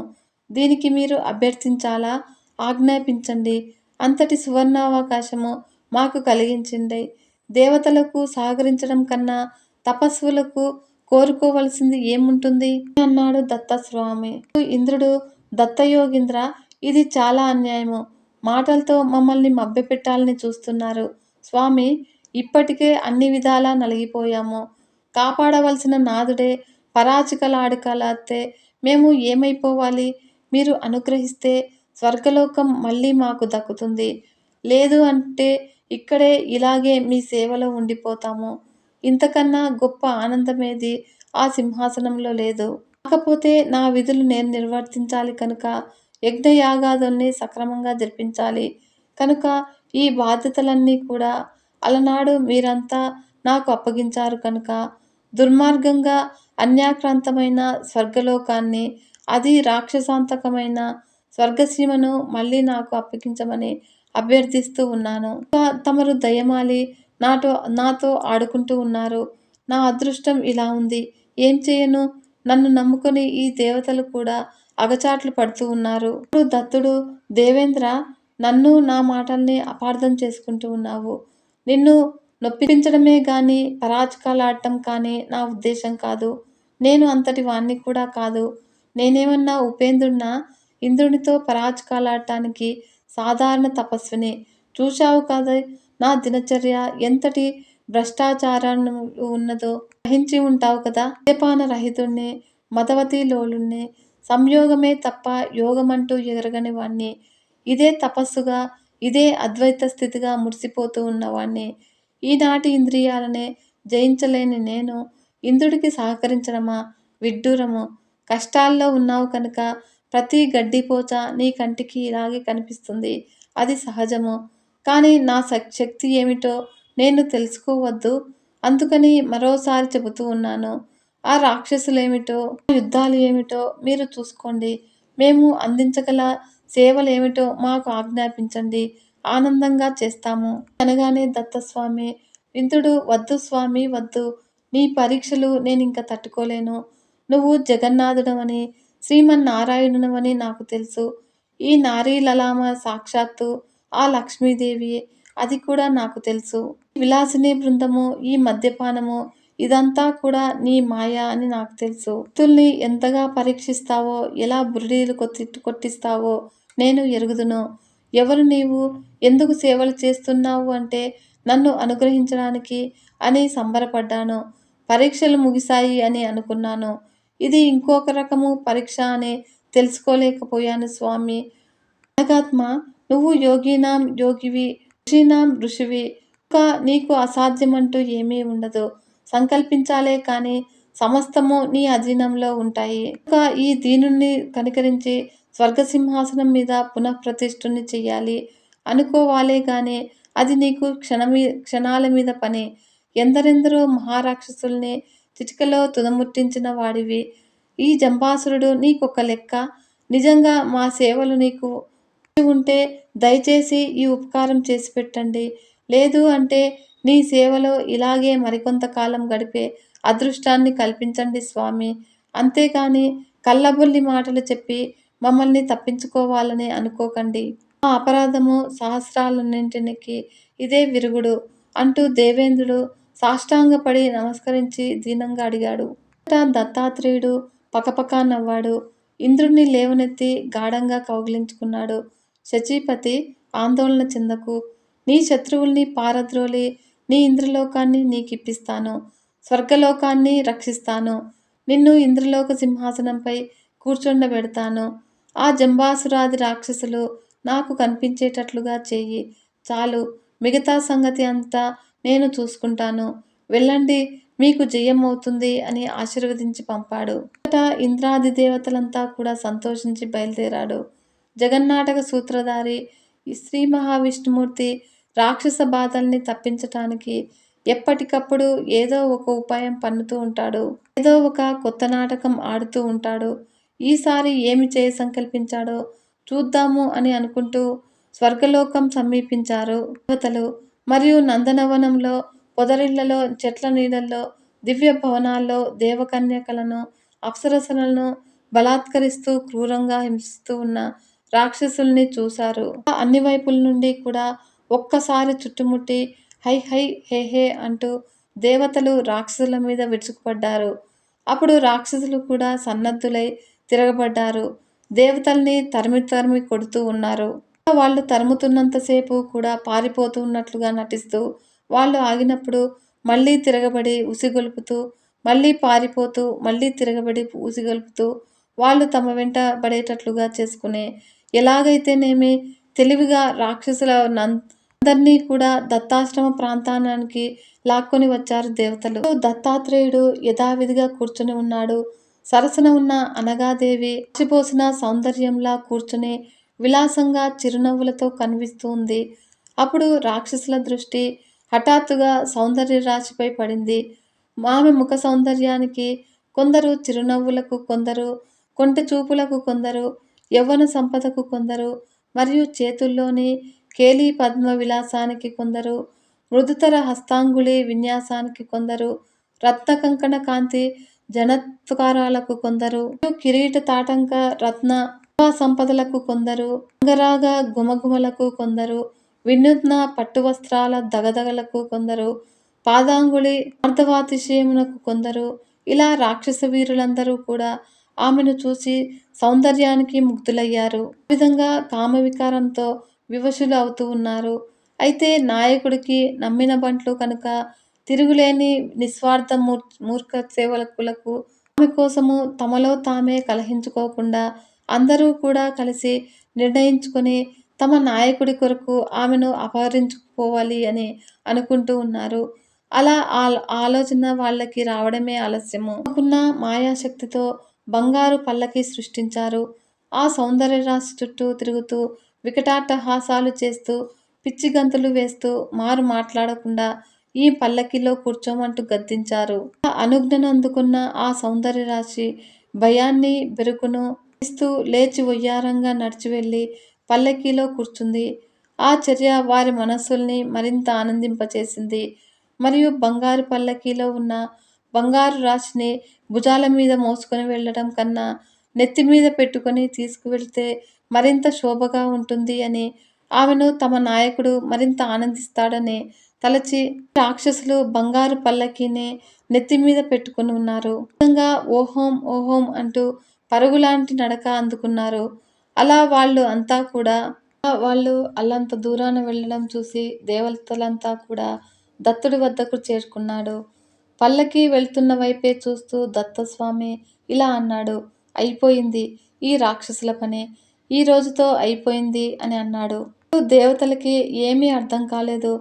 దీనికి మీరు అభ్యర్థించాలా? ఆజ్ఞాపించండి. అంతటి సువర్ణావకాశము మాకు కలిగించండి. దేవతలకు సహకరించడం కన్నా తపస్సులకు కోరుకోవలసింది ఏముంటుంది అన్నాడు దత్తస్వామి. ఇంద్రుడు, దత్తయోగీంద్ర, ఇది చాలా అన్యాయము. మాటలతో మమ్మల్ని మభ్యపెట్టాలని చూస్తున్నారు స్వామి. ఇప్పటికే అన్ని విధాలా నలిగిపోయాము. కాపాడవలసిన నాథుడే పరాచికలాడికలాడితే మేము ఏమైపోవాలి? మీరు అనుగ్రహిస్తే స్వర్గలోకం మళ్ళీ మాకు దక్కుతుంది. లేదు అంటే ఇక్కడే ఇలాగే మీ సేవలో ఉండిపోతాము. ఇంతకన్నా గొప్ప ఆనందమేది ఆ సింహాసనంలో లేదు. కాకపోతే నా విధులు నేను నిర్వర్తించాలి కనుక యజ్ఞయాగాదుల్ని సక్రమంగా జరిపించాలి కనుక ఈ బాధ్యతలన్నీ కూడా అలనాడు మీరంతా నాకు అప్పగించారు కనుక దుర్మార్గంగా అన్యాక్రాంతమైన స్వర్గలోకాన్ని, అది రాక్షసాంతకమైన స్వర్గసీమను మళ్ళీ నాకు అప్పగించమని అభ్యర్థిస్తూ ఉన్నాను. తమరు దయమాలి నాతో ఆడుకుంటూ ఉన్నారు. నా అదృష్టం ఇలా ఉంది. ఏం చేయను? నన్ను నమ్ముకొని ఈ దేవతలు కూడా అగచాట్లు పడుతూ ఉన్నారు. ఇప్పుడు దత్తుడు, దేవేంద్ర, నన్ను నా మాటల్ని అపార్థం చేసుకుంటూ ఉన్నావు. నిన్ను నొప్పించడమే గాని పరాచకాలాడటం కానీ నా ఉద్దేశం కాదు. నేను అంతటి వాణ్ణి కూడా కాదు. నేనేమన్నా ఉపేంద్రుడినా? ఇంద్రునితో పరాచకాలాడటానికి సాధారణ తపస్విని. చూశావు కదా నా దినచర్య ఎంతటి భ్రష్టాచారం ఉన్నదో గ్రహించి ఉంటావు కదా. మద్యపాన రహితుణ్ణి, మదవతి లోలుణ్ణి, సంయోగమే తప్ప యోగమంటూ ఎరగని వాణ్ణి. ఇదే తపస్సుగా, ఇదే అద్వైత స్థితిగా మురిసిపోతూ ఉన్నవాణ్ణి. ఈనాటి ఇంద్రియాలనే జయించలేని నేను ఇంద్రుడికి సహకరించడమా? విడ్డూరము. కష్టాల్లో ఉన్నావు కనుక ప్రతి గడ్డిపోచ నీ కంటికి ఇలాగే కనిపిస్తుంది. అది సహజము. కానీ నా శక్తి ఏమిటో నేను తెలుసుకోవద్దు. అందుకని మరోసారి చెబుతూ ఉన్నాను. ఆ రాక్షసులేమిటో, ఆ యుద్ధాలు ఏమిటో మీరు చూసుకోండి. మేము అందించగల సేవలేమిటో మాకు ఆజ్ఞాపించండి. ఆనందంగా చేస్తాము అనగానే దత్తస్వామి, ఇంద్రుడు, వద్దు స్వామి వద్దు. నీ పరీక్షలు నేనింక తట్టుకోలేను. నువ్వు జగన్నాథుడవని, శ్రీమన్నారాయణుడవని నాకు తెలుసు. ఈ నారీ లలామ సాక్షాత్తు ఆ లక్ష్మీదేవియే. అది కూడా నాకు తెలుసు. విలాసిని బృందము, ఈ మద్యపానము ఇదంతా కూడా నీ మాయ అని నాకు తెలుసు. భక్తుల్ని ఎంతగా పరీక్షిస్తావో, ఎలా బురిడీలు కొట్టిస్తావో నేను ఎరుగుదును. ఎవరు నీవు? ఎందుకు సేవలు చేస్తున్నావు అంటే నన్ను అనుగ్రహించడానికి అని సంబరపడ్డాను. పరీక్షలు ముగిశాయి అని అనుకున్నాను. ఇది ఇంకొక రకము పరీక్ష అని తెలుసుకోలేకపోయాను స్వామి. అనగాత్మ, నువ్వు యోగినాం యోగివి, ఋషీనాం ఋషివి. ఇంకా నీకు అసాధ్యమంటూ ఏమీ ఉండదు. సంకల్పించాలే కాని సమస్తము నీ అధీనంలో ఉంటాయి. ఇంకా ఈ దీనుణ్ణి కనికరించి స్వర్గసింహాసనం మీద పునఃప్రతిష్ఠుణ్ణి చెయ్యాలి అనుకోవాలే గాని అది నీకు క్షణాల మీద పని. ఎందరెందరో మహారాక్షసుల్ని చిటికలో తుదముట్టించిన వాడివి. ఈ జంబాసురుడు నీకొక లెక్క. నిజంగా మా సేవలు నీకు ఉంటే దయచేసి ఈ ఉపకారం చేసి పెట్టండి. లేదు అంటే నీ సేవలో ఇలాగే మరికొంతకాలం గడిపే అదృష్టాన్ని కల్పించండి స్వామి. అంతేకాని కల్లబొల్లి మాటలు చెప్పి మమ్మల్ని తప్పించుకోవాలని అనుకోకండి. మా అపరాధము సహస్రాలన్నింటికి ఇదే విరుగుడు అంటూ దేవేంద్రుడు సాష్టాంగపడి నమస్కరించి దీనంగా అడిగాడు. దత్తాత్రేయుడు పకపకా నవ్వాడు. ఇంద్రుణ్ణి లేవనెత్తి గాఢంగా కౌగిలించుకున్నాడు. శచీపతి, ఆందోళన చెందకు. నీ శత్రువుల్ని పారద్రోలి నీ ఇంద్రలోకాన్ని నీకిప్పిస్తాను. స్వర్గలోకాన్ని రక్షిస్తాను. నిన్ను ఇంద్రలోక సింహాసనంపై కూర్చుండబెడతాను. ఆ జంబాసురాది రాక్షసులు నాకు కనిపించేటట్లుగా చెయ్యి. చాలు, మిగతా సంగతి అంతా నేను చూసుకుంటాను. వెళ్ళండి, మీకు జయం అవుతుంది అని ఆశీర్వదించి పంపాడు. ఇంద్రాది దేవతలంతా కూడా సంతోషించి బయలుదేరాడు. జగన్నాటక సూత్రధారి శ్రీ మహావిష్ణుమూర్తి రాక్షస బాధల్ని తప్పించటానికి ఎప్పటికప్పుడు ఏదో ఒక ఉపాయం పన్నుతూ ఉంటాడు. ఏదో ఒక కొత్త నాటకం ఆడుతూ ఉంటాడు. ఈసారి ఏమి చేయ సంకల్పించాడో చూద్దాము అని అనుకుంటూ స్వర్గలోకం సమీపించారు దేవతలు. మరియు నందనవనంలో, పొదరిళ్లలో, చెట్ల నీడల్లో, దివ్య భవనాల్లో దేవకన్యకలను, అప్సరసలను బలాత్కరిస్తూ క్రూరంగా హింసిస్తూ ఉన్న రాక్షసుల్ని చూశారు. అన్ని వైపుల నుండి కూడా ఒక్కసారి చుట్టుముట్టి హై హై హే హే అంటూ దేవతలు రాక్షసుల మీద విరుచుకుపడ్డారు. అప్పుడు రాక్షసులు కూడా సన్నద్ధులై తిరగబడ్డారు. దేవతల్ని తరిమి తరిమి కొడుతూ ఉన్నారు. వాళ్ళు తరుముతున్నంతసేపు కూడా పారిపోతూ ఉన్నట్లుగా నటిస్తూ, వాళ్ళు ఆగినప్పుడు మళ్ళీ తిరగబడి ఉసిగొల్పుతూ, మళ్ళీ పారిపోతూ, మళ్ళీ తిరగబడి ఉసిగొల్పుతూ, వాళ్ళు తమ వెంట పడేటట్లుగా చేసుకునే ఎలాగైతేనేమి తెలివిగా రాక్షసుల అందరినీ కూడా దత్తాశ్రమ ప్రాంతానికి లాక్కొని వచ్చారు దేవతలు. దత్తాత్రేయుడు యథావిధిగా కూర్చుని ఉన్నాడు. సరసన ఉన్న అనగాదేవి చిపోసిన సౌందర్యంలా కూర్చుని విలాసంగా చిరునవ్వులతో కనిపిస్తూ ఉంది. అప్పుడు రాక్షసుల దృష్టి హఠాత్తుగా సౌందర్య రాశిపై పడింది. ఆమె ముఖ సౌందర్యానికి కొందరు, చిరునవ్వులకు కొందరు, కొంటె చూపులకు కొందరు, యవ్వన సంపదకు కొందరు, మరియు చేతుల్లోని కేలీ పద్మ విలాసానికి కొందరు, మృదుతర హస్తాంగుళి విన్యాసానికి కొందరు, రత్న కంకణ కాంతి జనత్కారాలకు కొందరు, కిరీట తాటంక రత్న సంపదలకు కొందరు, అంగరాగ గుమగుమలకు కొందరు, వినూత్న పట్టు వస్త్రాల దగదగలకు కొందరు, పాదాంగుళి అర్ధవాతిశయమునకు కొందరు. ఇలా రాక్షస వీరులందరూ కూడా ఆమెను చూసి సౌందర్యానికి ముగ్ధులయ్యారు. ఈ విధంగా కామవికారంతో వివశులు అవుతూ ఉన్నారు. అయితే నాయకుడికి నమ్మిన బంట్లు కనుక తిరుగులేని నిస్వార్థ మూర్ఖ సేవకులకు ఆమె కోసము తమలో తామే కలహించుకోకుండా అందరూ కూడా కలిసి నిర్ణయించుకొని తమ నాయకుడి కొరకు ఆమెను అపహరించుకుపోవాలి అని అనుకుంటూ ఉన్నారు. అలా ఆలోచన వాళ్ళకి రావడమే ఆలస్యము. అనుకున్న మాయాశక్తితో బంగారు పల్లకి సృష్టించారు. ఆ సౌందర్య రాశి చుట్టూ తిరుగుతూ వికటాట్టహాసాలు చేస్తూ పిచ్చి గంతులు వేస్తూ మారు మాట్లాడకుండా ఈ పల్లకిలో కూర్చోమంటూ గద్దించారు. అనుజ్ఞను అందుకున్న ఆ సౌందర్య రాశి భయాన్ని బెరుకును ఇస్తూ లేచి వయ్యారంగా నడిచి వెళ్ళి పల్లకీలో కూర్చుంది. ఆ చర్య వారి మనస్సుల్ని మరింత ఆనందింపచేసింది. మరియు బంగారు పల్లకీలో ఉన్న బంగారు రాశిని భుజాల మీద మోసుకొని వెళ్ళడం కన్నా నెత్తి మీద పెట్టుకొని తీసుకువెళ్తే మరింత శోభగా ఉంటుంది అని ఆమెను తమ నాయకుడు మరింత ఆనందిస్తాడని తలచి రాక్షసులు బంగారు పల్లకీని నెత్తి మీద పెట్టుకుని ఉన్నారు. విధంగా ఓహోం ఓహోం అంటూ పరుగులాంటి నడక అందుకున్నారు. అలా వాళ్ళు అల్లంత దూరాన వెళ్ళడం చూసి దేవతలంతా కూడా దత్తుడి వద్దకు చేరుకున్నాడు. పల్లకి వెళ్తున్న వైపే చూస్తూ దత్తస్వామి ఇలా అన్నాడు. అయిపోయింది ఈ రాక్షసుల పని. ఈ రోజుతో అయిపోయింది అని అన్నాడు. దేవతలకి ఏమీ అర్థం కాలేదు.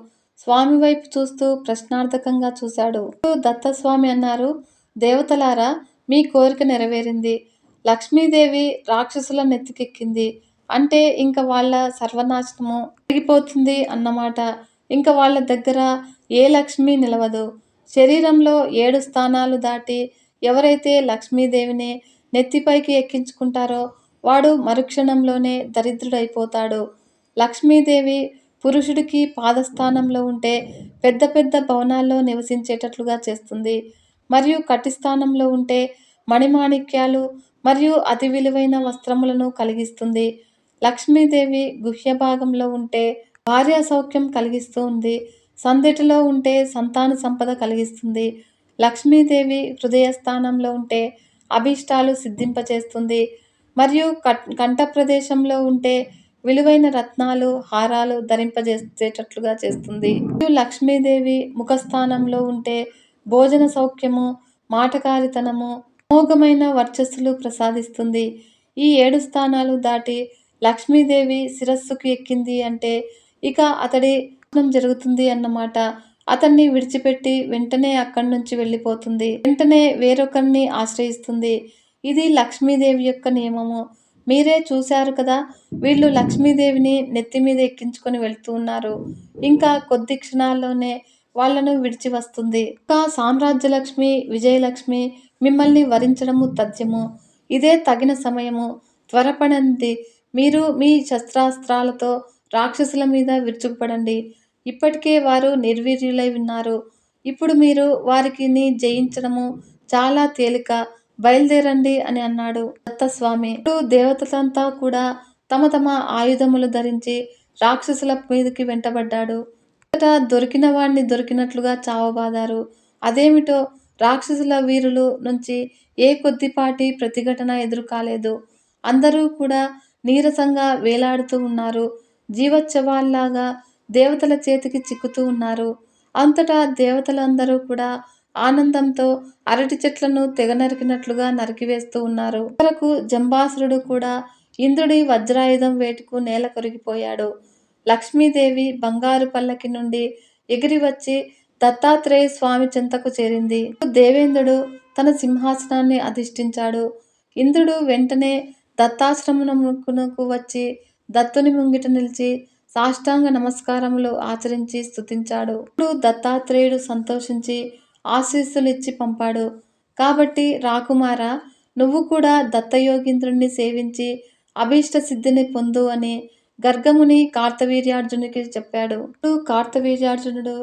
స్వామి వైపు చూస్తూ ప్రశ్నార్థకంగా చూశాడు. దత్తస్వామి అన్నారు, దేవతలారా, మీ కోరిక నెరవేరింది. లక్ష్మీదేవి రాక్షసుల నెత్తికెక్కింది. అంటే ఇంక వాళ్ళ సర్వనాశనము జరిగిపోతుంది అన్నమాట. ఇంక వాళ్ళ దగ్గర ఏ లక్ష్మి నిలవదు. శరీరంలో 7 స్థానాలు దాటి ఎవరైతే లక్ష్మీదేవిని నెత్తిపైకి ఎక్కించుకుంటారో వాడు మరుక్షణంలోనే దరిద్రుడైపోతాడు. లక్ష్మీదేవి పురుషుడికి పాదస్థానంలో ఉంటే పెద్ద పెద్ద భవనాల్లో నివసించేటట్లుగా చేస్తుంది. మరియు కటిస్థానంలో ఉంటే మణిమాణిక్యాలు మరియు అతి విలువైన వస్త్రములను కలిగిస్తుంది. లక్ష్మీదేవి గుహ్య భాగంలో ఉంటే భార్య సౌఖ్యం కలిగిస్తుంది. సందిటిలో ఉంటే సంతాన సంపద కలిగిస్తుంది. లక్ష్మీదేవి హృదయ స్థానంలో ఉంటే అభీష్టాలు సిద్ధింపచేస్తుంది. మరియు కంఠ ప్రదేశంలో ఉంటే విలువైన రత్నాలు హారాలు ధరింపజేసేటట్లుగా చేస్తుంది. మరియు లక్ష్మీదేవి ముఖస్థానంలో ఉంటే భోజన సౌఖ్యము, మాటకారితనము, అమోఘమైన వర్చస్సులు ప్రసాదిస్తుంది. ఈ 7 స్థానాలు దాటి లక్ష్మీదేవి శిరస్సుకు ఎక్కింది అంటే ఇక అతడి నాశనం జరుగుతుంది అన్నమాట. అతన్ని విడిచిపెట్టి వెంటనే అక్కడి నుంచి వెళ్ళిపోతుంది. వెంటనే వేరొకరిని ఆశ్రయిస్తుంది. ఇది లక్ష్మీదేవి యొక్క నియమము. మీరే చూశారు కదా, వీళ్ళు లక్ష్మీదేవిని నెత్తి మీద ఎక్కించుకొని వెళ్తూ ఉన్నారు. ఇంకా కొద్ది క్షణాల్లోనే వాళ్లను విడిచి వస్తుంది. ఇంకా సామ్రాజ్యలక్ష్మి, విజయలక్ష్మి మిమ్మల్ని వరించడము తథ్యము. ఇదే తగిన సమయము. త్వరపడండి. మీరు మీ శస్త్రాస్త్రాలతో రాక్షసుల మీద విరుచుకుపడండి. ఇప్పటికే వారు నిర్వీర్యులై ఉన్నారు. ఇప్పుడు మీరు వారికిని జయించడము చాలా తేలిక. బయలుదేరండి అని అన్నాడు దత్తస్వామి. దేవతలంతా కూడా తమ తమ ఆయుధములు ధరించి రాక్షసుల మీదకి వెంటబడ్డాడు. దొరికిన వాడిని దొరికినట్లుగా చావబాదారు. అదేమిటో రాక్షసుల వీరులు నుంచి ఏ కొద్దిపాటి ప్రతిఘటన ఎదురు కాలేదు. అందరూ కూడా నీరసంగా వేలాడుతూ ఉన్నారు. జీవోత్సవాల్లాగా దేవతల చేతికి చిక్కుతూ ఉన్నారు. అంతటా దేవతలందరూ కూడా ఆనందంతో అరటి చెట్లను తెగ నరికినట్లుగా నరికివేస్తూ ఉన్నారు. వరకు జంబాసురుడు కూడా ఇంద్రుడి వజ్రాయుధం వేటుకు నేల కొరిగిపోయాడు. లక్ష్మీదేవి బంగారు పల్లకి నుండి ఎగిరి వచ్చి దత్తాత్రేయ స్వామి చెంతకు చేరింది. దేవేంద్రుడు తన సింహాసనాన్ని అధిష్ఠించాడు. ఇంద్రుడు వెంటనే దత్తాశ్రమమునకు వచ్చి దత్తుని ముంగిట నిలిచి సాష్టాంగ నమస్కారములు ఆచరించి స్తుతించాడు. దత్తాత్రేయుడు సంతోషించి ఆశీస్సులిచ్చి పంపాడు. కాబట్టి రాకుమారా, నువ్వు కూడా దత్తయోగీంద్రుణ్ణి సేవించి అభీష్ట సిద్ధిని పొందు అని గర్గముని కార్తవీర్యార్జునికి చెప్పాడు. కార్తవీర్యార్జునుడు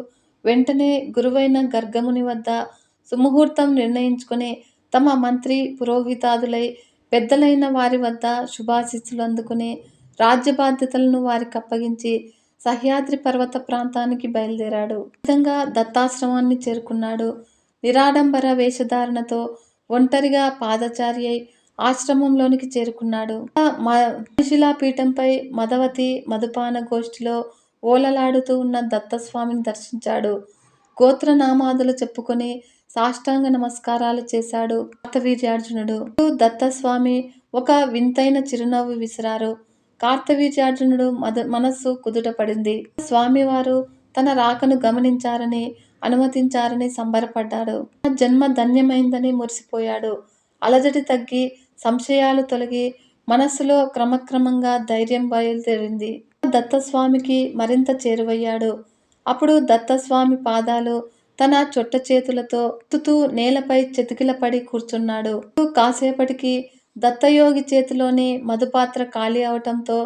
వెంటనే గురువైన గర్గముని వద్ద సుముహూర్తం నిర్ణయించుకొని తమ మంత్రి పురోహితాదులై పెద్దలైన వారి వద్ద శుభాశీస్సులు అందుకుని రాజ్య బాధ్యతలను వారికి అప్పగించి సహ్యాద్రి పర్వత ప్రాంతానికి బయలుదేరాడు. విధంగా దత్తాశ్రమాన్ని చేరుకున్నాడు. నిరాడంబర వేషధారణతో ఒంటరిగా పాదచారి అయి ఆశ్రమంలోనికి చేరుకున్నాడు. మహిళాపీఠంపై మదవతి మధుపాన గోష్ఠిలో ఓలలాడుతూ ఉన్న దత్తస్వామిని దర్శించాడు. గోత్రనామాదులు చెప్పుకొని సాష్టాంగ నమస్కారాలు చేశాడు కార్తవీర్యార్జునుడు. దత్తస్వామి ఒక వింతైన చిరునవ్వు విసిరారు. కార్తవీర్యార్జునుడు మనస్సు కుదుట పడింది. స్వామివారు తన రాకను గమనించారని అనుమతించారని సంబరపడ్డాడు. జన్మ ధన్యమైందని మురిసిపోయాడు. అలజడి తగ్గి సంశయాలు తొలగి మనస్సులో క్రమక్రమంగా ధైర్యం బయలుదేరింది. దత్తస్వామికి మరింత చేరువయ్యాడు. అప్పుడు దత్తస్వామి పాదాలు తన చొట్ట చేతులతో తుతూ నేలపై చతికిలపడి కూర్చున్నాడు. కాసేపటికి దత్తయోగి చేతిలోని మధుపాత్ర ఖాళీ అవటంతో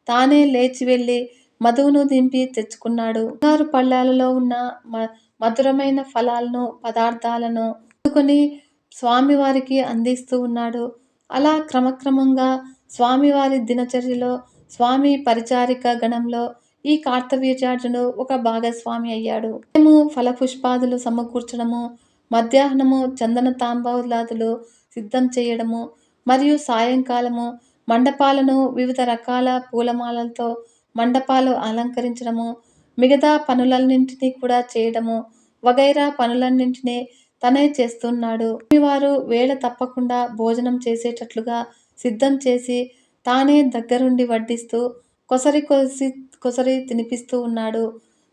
తానే లేచి వెళ్ళి మధువును దింపి తెచ్చుకున్నాడు. బంగారు పళ్ళాలలో ఉన్న మధురమైన ఫలాలను పదార్థాలను అందుకొని స్వామివారికి అందిస్తూ ఉన్నాడు. అలా క్రమక్రమంగా స్వామివారి దినచర్యలో, స్వామి పరిచారిక గణంలో ఈ కార్తవీర్యార్జునుడు ఒక భాగస్వామి అయ్యాడు. ఉదయము ఫలపుష్పాదులు సమకూర్చడము, మధ్యాహ్నము చందన తాంబూలాదులు సిద్ధం చేయడము, మరియు సాయంకాలము మండపాలను వివిధ రకాల పూలమాలలతో మండపాలు అలంకరించడము, మిగతా పనులన్నింటినీ కూడా చేయడము వగైరా పనులన్నింటినీ తనే చేస్తున్నాడు. స్వామివారు వేళ తప్పకుండా భోజనం చేసేటట్లుగా సిద్ధం చేసి తానే దగ్గరుండి వడ్డిస్తూ కొసరి తినిపిస్తూ ఉన్నాడు.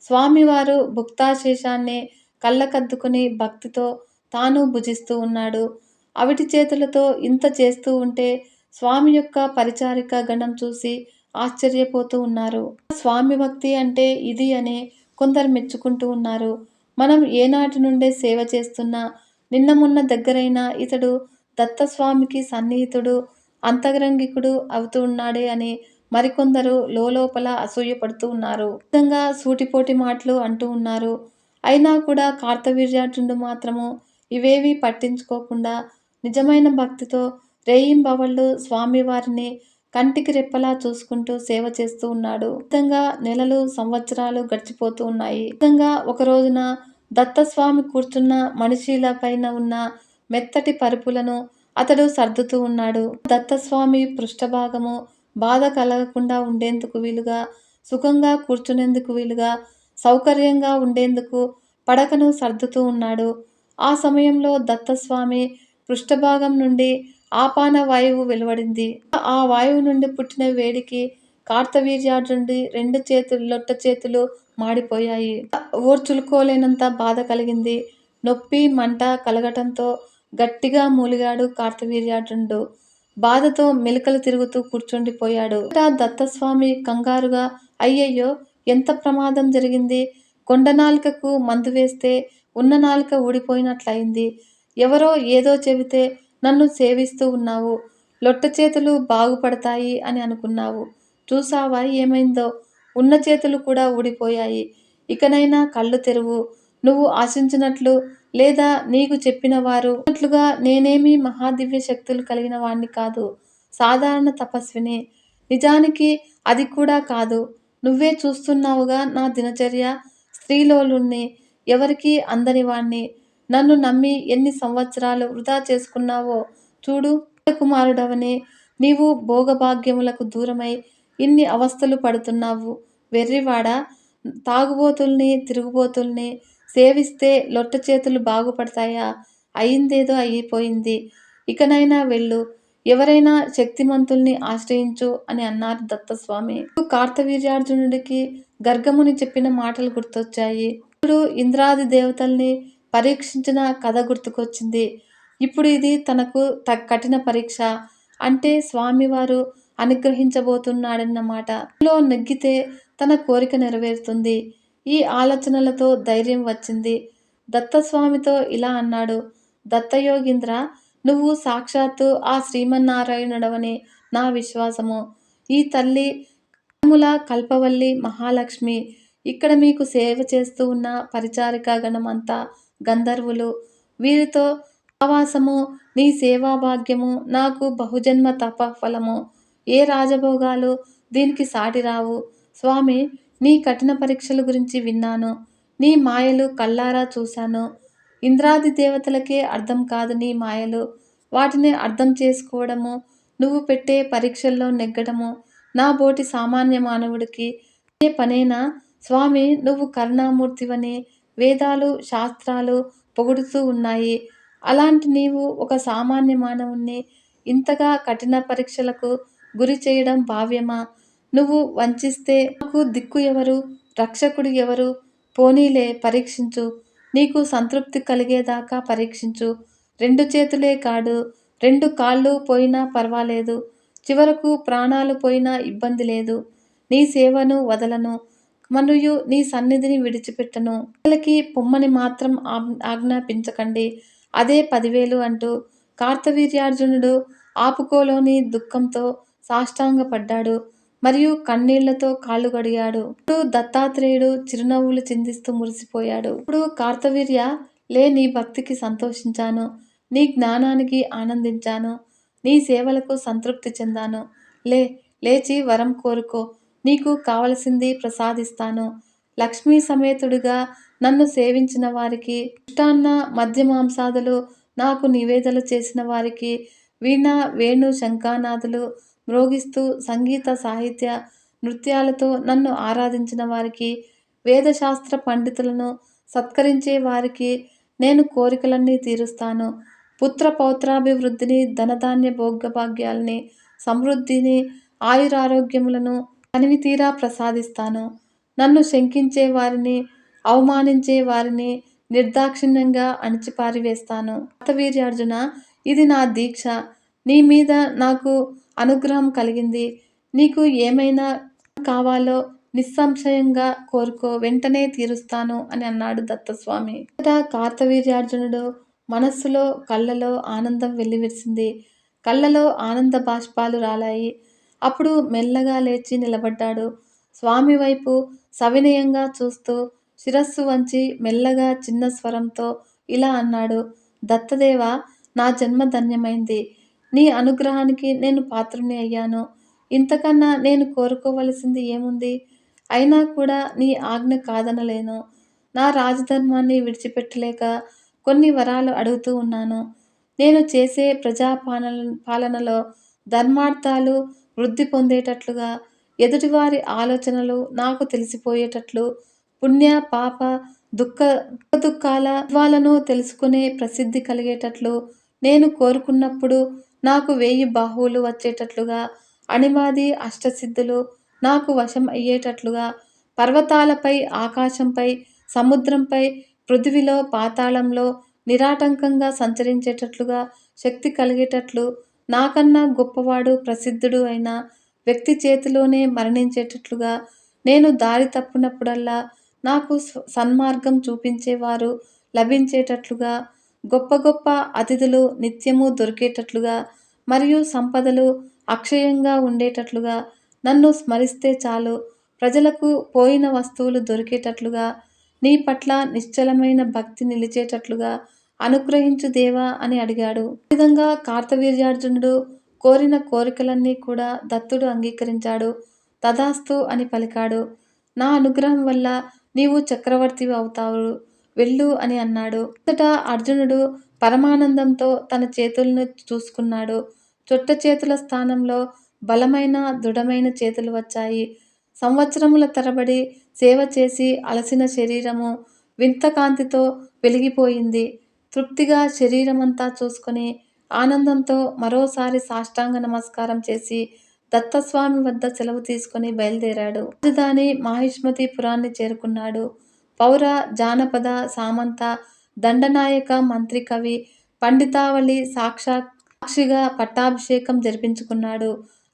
స్వామివారు భుక్తాశేషాన్ని కళ్ళకద్దుకుని భక్తితో తాను భుజిస్తూ ఉన్నాడు. అవిటి చేతులతో ఇంత చేస్తూ ఉంటే స్వామి యొక్క పరిచారిక గణం చూసి ఆశ్చర్యపోతూ ఉన్నారు. స్వామి భక్తి అంటే ఇది అని కొందరు మెచ్చుకుంటూ ఉన్నారు. మనం ఏనాటి నుండే సేవ చేస్తున్నా నిన్న మొన్న దగ్గరైన ఇతడు దత్తస్వామికి సన్నిహితుడు, అంతరంగికుడు అవుతూ ఉన్నాడే అని మరికొందరు లోలోపల అసూయపడుతూ ఉన్నారు. విధంగా సూటిపోటి మాటలు అంటూ ఉన్నారు. అయినా కూడా కార్తవీర్యార్జునుడు మాత్రము ఇవేవీ పట్టించుకోకుండా నిజమైన భక్తితో రేయింబవళ్ళు స్వామివారిని కంటికి రెప్పలా చూసుకుంటూ సేవ చేస్తూ ఉన్నాడు. విధంగా నెలలు సంవత్సరాలు గడిచిపోతూ ఉన్నాయి. విధంగా ఒక రోజున దత్తస్వామి కూర్చున్న మనిషిల పైన ఉన్న మెత్తటి పరుపులను అతడు సర్దుతూ ఉన్నాడు. దత్తస్వామి పృష్ఠభాగము బాధ కలగకుండా ఉండేందుకు వీలుగా, సుఖంగా కూర్చునేందుకు వీలుగా, సౌకర్యంగా ఉండేందుకు పడకను సర్దుతూ ఉన్నాడు. ఆ సమయంలో దత్తస్వామి పృష్ఠభాగం నుండి ఆపాన వాయువు వెలువడింది. ఆ వాయువు నుండి పుట్టిన వేడికి కార్తవీర్యార్జునుడి లొట్ట చేతులు మాడిపోయాయి. ఓర్చుకోలేనంత బాధ కలిగింది. నొప్పి మంట కలగటంతో గట్టిగా మూలిగాడు కార్తవీర్యార్జునుడు. బాధతో మెలికలు తిరుగుతూ కూర్చుండిపోయాడు. దత్తస్వామి కంగారుగా అయ్యయ్యో, ఎంత ప్రమాదం జరిగింది! కొండ నాలుకకు మందు వేస్తే ఉన్న నాలుక ఊడిపోయినట్లయింది. ఎవరో ఏదో చెబితే నన్ను సేవిస్తూ ఉన్నావు. లొట్ట చేతులు బాగుపడతాయి అని అనుకున్నావు. చూసావా ఏమైందో? ఉన్న చేతులు కూడా ఊడిపోయాయి. ఇకనైనా కళ్ళు తెరువు. నువ్వు ఆశించినట్లు లేదా నీకు చెప్పిన వారు అన్నట్లుగా నేనేమీ మహాదివ్య శక్తులు కలిగిన వాణ్ణి కాదు. సాధారణ తపస్విని. నిజానికి అది కూడా కాదు. నువ్వే చూస్తున్నావుగా నా దినచర్య. స్త్రీలోలుణ్ణి, ఎవరికీ అందని వాణ్ణి. నన్ను నమ్మి ఎన్ని సంవత్సరాలు వృధా చేసుకున్నావో చూడు. కుమారుడవని నీవు భోగభాగ్యములకు దూరమై ఇన్ని అవస్థలు పడుతున్నావు. వెర్రివాడా, తాగుబోతుల్ని, తిరుగుబోతుల్ని సేవిస్తే లొట్ట చేతులు బాగుపడతాయా? అయిందేదో అయిపోయింది. ఇకనైనా వెళ్ళు. ఎవరైనా శక్తిమంతుల్ని ఆశ్రయించు అని అన్నారు దత్తస్వామి. కార్తవీర్యార్జునుడికి గర్గముని చెప్పిన మాటలు గుర్తొచ్చాయి. ఇప్పుడు ఇంద్రాది దేవతల్ని పరీక్షించిన కథ గుర్తుకొచ్చింది. ఇప్పుడు ఇది తనకు కఠిన పరీక్ష. అంటే స్వామివారు అనుగ్రహించబోతున్నాడన్నమాట. లో నెగ్గితే తన కోరిక నెరవేరుతుంది. ఈ ఆలోచనలతో ధైర్యం వచ్చింది. దత్తస్వామితో ఇలా అన్నాడు. దత్తయోగీంద్ర, నువ్వు సాక్షాత్తు ఆ శ్రీమన్నారాయణుడవని నా విశ్వాసము. ఈ తల్లి కల్పవల్లి మహాలక్ష్మి. ఇక్కడ మీకు సేవ చేస్తూ ఉన్న పరిచారికా గణం అంతా గంధర్వులు. వీరితో సహవాసము, నీ సేవా భాగ్యము నాకు బహుజన్మ తపఫలము. ఏ రాజభోగాలు దీనికి సాటి రావు. స్వామి, నీ కఠిన పరీక్షల గురించి విన్నాను. నీ మాయలు కళ్ళారా చూశాను. ఇంద్రాది దేవతలకే అర్థం కాదు నీ మాయలు. వాటిని అర్థం చేసుకోవడము, నువ్వు పెట్టే పరీక్షల్లో నెగ్గడము నా బోటి సామాన్య మానవుడికి ఏ పనేనా? స్వామి, నువ్వు కరుణామూర్తివని వేదాలు శాస్త్రాలు పొగుడుతూ ఉన్నాయి. అలాంటి నీవు ఒక సామాన్య మానవుణ్ణి ఇంతగా కఠిన పరీక్షలకు గురి చేయడం భావ్యమా? నువ్వు వంచిస్తే నాకు దిక్కు ఎవరు? రక్షకుడు ఎవరు? పోనీలే, పరీక్షించు. నీకు సంతృప్తి కలిగేదాకా పరీక్షించు. 2 చేతులే కాడు, 2 కాళ్ళు పోయినా పర్వాలేదు. చివరకు ప్రాణాలు పోయినా ఇబ్బంది లేదు. నీ సేవను వదలను, మరియు నీ సన్నిధిని విడిచిపెట్టను. పిల్లలకి పొమ్మని మాత్రం ఆజ్ఞాపించకండి. అదే 10,000 అంటూ కార్తవీర్యార్జునుడు ఆపుకోలోని దుఃఖంతో సాష్టాంగపడ్డాడు. మరియు కన్నీళ్లతో కాళ్ళు కడిగాడు. ఇప్పుడు దత్తాత్రేయుడు చిరునవ్వులు చిందిస్తూ మురిసిపోయాడు. ఇప్పుడు కార్తవీర్య, నీ భక్తికి సంతోషించాను. నీ జ్ఞానానికి ఆనందించాను. నీ సేవలకు సంతృప్తి చెందాను. లే లేచి వరం కోరుకో. నీకు కావలసింది ప్రసాదిస్తాను. లక్ష్మీ సమేతుడిగా నన్ను సేవించిన వారికి, మిష్టాన్న మద్యమాంసాదులు నాకు నివేదనలు చేసిన వారికి, వీణ వేణు శంఖానాదులు మ్రోగిస్తూ సంగీత సాహిత్య నృత్యాలతో నన్ను ఆరాధించిన వారికి, వేదశాస్త్ర పండితులను సత్కరించే వారికి నేను కోరికలన్నీ తీరుస్తాను. పుత్ర పౌత్రాభివృద్ధిని, ధనధాన్య భోగ్యభాగ్యాల్ని, సమృద్ధిని, ఆయురారోగ్యములను తనివితీరా ప్రసాదిస్తాను. నన్ను శంకించే వారిని, అవమానించే వారిని నిర్దాక్షిణ్యంగా అణిచిపారివేస్తాను. కార్తవీర్యార్జున, ఇది నా దీక్ష. నీ మీద నాకు అనుగ్రహం కలిగింది. నీకు ఏమైనా కావాలో నిస్సంశయంగా కోరుకో, వెంటనే తీరుస్తాను అని అన్నాడు దత్తస్వామి. కార్తవీర్యార్జునుడు మనస్సులో, కళ్ళలో ఆనందం వెల్లివిరిసింది. కళ్ళలో ఆనంద బాష్పాలు రాలాయి. అప్పుడు మెల్లగా లేచి నిలబడ్డాడు. స్వామి వైపు సవినయంగా చూస్తూ శిరస్సు వంచి మెల్లగా చిన్న స్వరంతో ఇలా అన్నాడు. దత్తదేవా, నా జన్మ ధన్యమైంది. నీ అనుగ్రహానికి నేను పాత్రుని అయ్యాను. ఇంతకన్నా నేను కోరుకోవలసింది ఏముంది? అయినా కూడా నీ ఆజ్ఞ కాదనలేను. నా రాజధర్మాన్ని విడిచిపెట్టలేక కొన్ని వరాలు అడుగుతూ ఉన్నాను. నేను చేసే పాలనలో ధర్మార్థాలు వృద్ధి పొందేటట్లుగా, ఎదుటివారి ఆలోచనలు నాకు తెలిసిపోయేటట్లు, పుణ్య పాప దుఃఖాల తత్వాలను తెలుసుకునే ప్రసిద్ధి కలిగేటట్లు, నేను కోరుకున్నప్పుడు నాకు 1000 బాహువులు వచ్చేటట్లుగా, అణిమాది అష్టసిద్ధులు నాకు వశం అయ్యేటట్లుగా, పర్వతాలపై, ఆకాశంపై, సముద్రంపై, పృథివిలో, పాతాళంలో నిరాటంకంగా సంచరించేటట్లుగా శక్తి కలిగేటట్లు, నాకన్నా గొప్పవాడు, ప్రసిద్ధుడు అయిన వ్యక్తి చేతిలోనే మరణించేటట్లుగా, నేను దారి తప్పినప్పుడల్లా నాకు సన్మార్గం చూపించేవారు లభించేటట్లుగా, గొప్ప గొప్ప అతిథులు నిత్యము దొరికేటట్లుగా, మరియు సంపదలు అక్షయంగా ఉండేటట్లుగా, నన్ను స్మరిస్తే చాలు ప్రజలకు పోయిన వస్తువులు దొరికేటట్లుగా, నీ పట్ల నిశ్చలమైన భక్తి నిలిచేటట్లుగా అనుగ్రహించు దేవా అని అడిగాడు. ఈ విధంగా కార్తవీర్యార్జునుడు కోరిన కోరికలన్నీ కూడా దత్తుడు అంగీకరించాడు. తథాస్తు అని పలికాడు. నా అనుగ్రహం వల్ల నీవు చక్రవర్తివి అవుతావు, వెళ్ళు అని అన్నాడు. అంతటా అర్జునుడు పరమానందంతో తన చేతులను చూసుకున్నాడు. చొట్ట చేతుల స్థానంలో బలమైన దృఢమైన చేతులు వచ్చాయి. సంవత్సరముల తరబడి సేవ చేసి అలసిన శరీరము వింత కాంతితో వెలిగిపోయింది. తృప్తిగా శరీరమంతా చూసుకొని ఆనందంతో మరోసారి సాష్టాంగ నమస్కారం చేసి దత్తస్వామి వద్ద సెలవు తీసుకొని బయలుదేరాడు. రాజధాని మాహిష్మతిపురాన్ని చేరుకున్నాడు. పౌర, జానపద, సామంత, దండనాయక, మంత్రి, కవి, పండితావళి సాక్షిగా పట్టాభిషేకం జరిపించుకున్నాడు.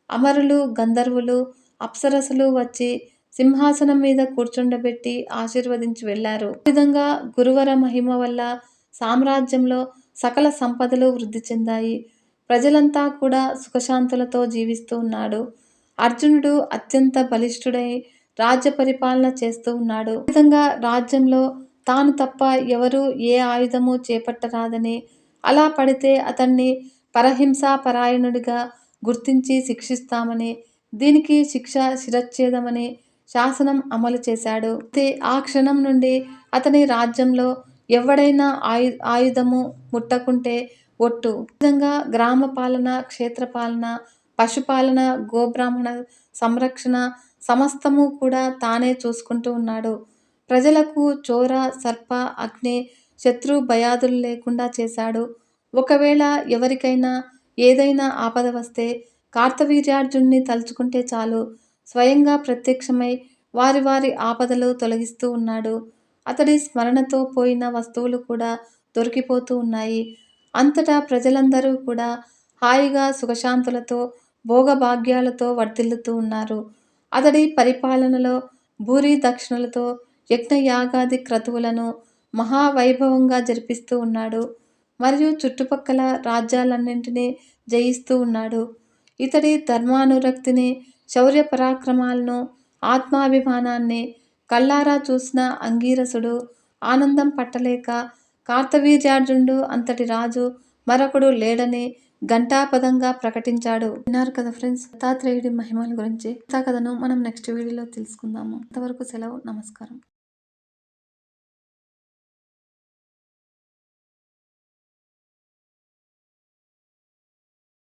అమరులు, గంధర్వులు, అప్సరసలు వచ్చి సింహాసనం మీద కూర్చుండబెట్టి ఆశీర్వదించి వెళ్లారు. ఈ విధంగా గురువర మహిమ వల్ల సామ్రాజ్యంలో సకల సంపదలు వృద్ధి చెందాయి. ప్రజలంతా కూడా సుఖశాంతులతో జీవిస్తూ ఉన్నాడు. అర్జునుడు అత్యంత బలిష్ఠుడై రాజ్య పరిపాలన చేస్తూ ఉన్నాడు. ఈ విధంగా రాజ్యంలో తాను తప్ప ఎవరూ ఏ ఆయుధము చేపట్టరాదని, అలా పడితే అతన్ని పరహింసాపరాయణుడిగా గుర్తించి శిక్షిస్తామని, దీనికి శిక్ష శిరచ్ఛేదమని శాసనం అమలు చేశాడు. అయితే ఆ క్షణం నుండి అతని రాజ్యంలో ఎవడైనా ఆయుధము ముట్టకుంటే ఒట్టు. ఈ విధంగా గ్రామ పాలన, క్షేత్రపాలన, పశుపాలన, గోబ్రాహ్మణ సంరక్షణ సమస్తము కూడా తానే చూసుకుంటూ ఉన్నాడు. ప్రజలకు చోర, సర్ప, అగ్ని, శత్రు భయాదులు లేకుండా చేశాడు. ఒకవేళ ఎవరికైనా ఏదైనా ఆపద వస్తే కార్తవీర్యార్జునుని తలుచుకుంటే చాలు, స్వయంగా ప్రత్యక్షమై వారి వారి ఆపదలు తొలగిస్తూ ఉన్నాడు. అతడి స్మరణతో పోయిన వస్తువులు కూడా దొరికిపోతూ ఉన్నాయి. అంతటా ప్రజలందరూ కూడా హాయిగా సుఖశాంతులతో భోగభాగ్యాలతో వర్ధిల్లుతూ ఉన్నారు. అతడి పరిపాలనలో భూరి దక్షిణలతో యజ్ఞయాగాది క్రతువులను మహావైభవంగా జరిపిస్తూ ఉన్నాడు. మరియు చుట్టుపక్కల రాజ్యాలన్నింటినీ జయిస్తూ ఉన్నాడు. ఇతడి ధర్మానురక్తిని, శౌర్య పరాక్రమాలను, ఆత్మాభిమానాన్ని కళ్ళారా చూసిన అంగీరసుడు ఆనందం పట్టలేక కార్తవీర్యార్జునుడు అంతటి రాజు మరొకడు లేడని ఘంటాపథంగా ప్రకటించాడు. విన్నారు కదా ఫ్రెండ్స్, దత్తాత్రేయుడి మహిమల గురించి. కథను మనం నెక్స్ట్ వీడియోలో తెలుసుకుందాము. అంతవరకు సెలవు, నమస్కారం.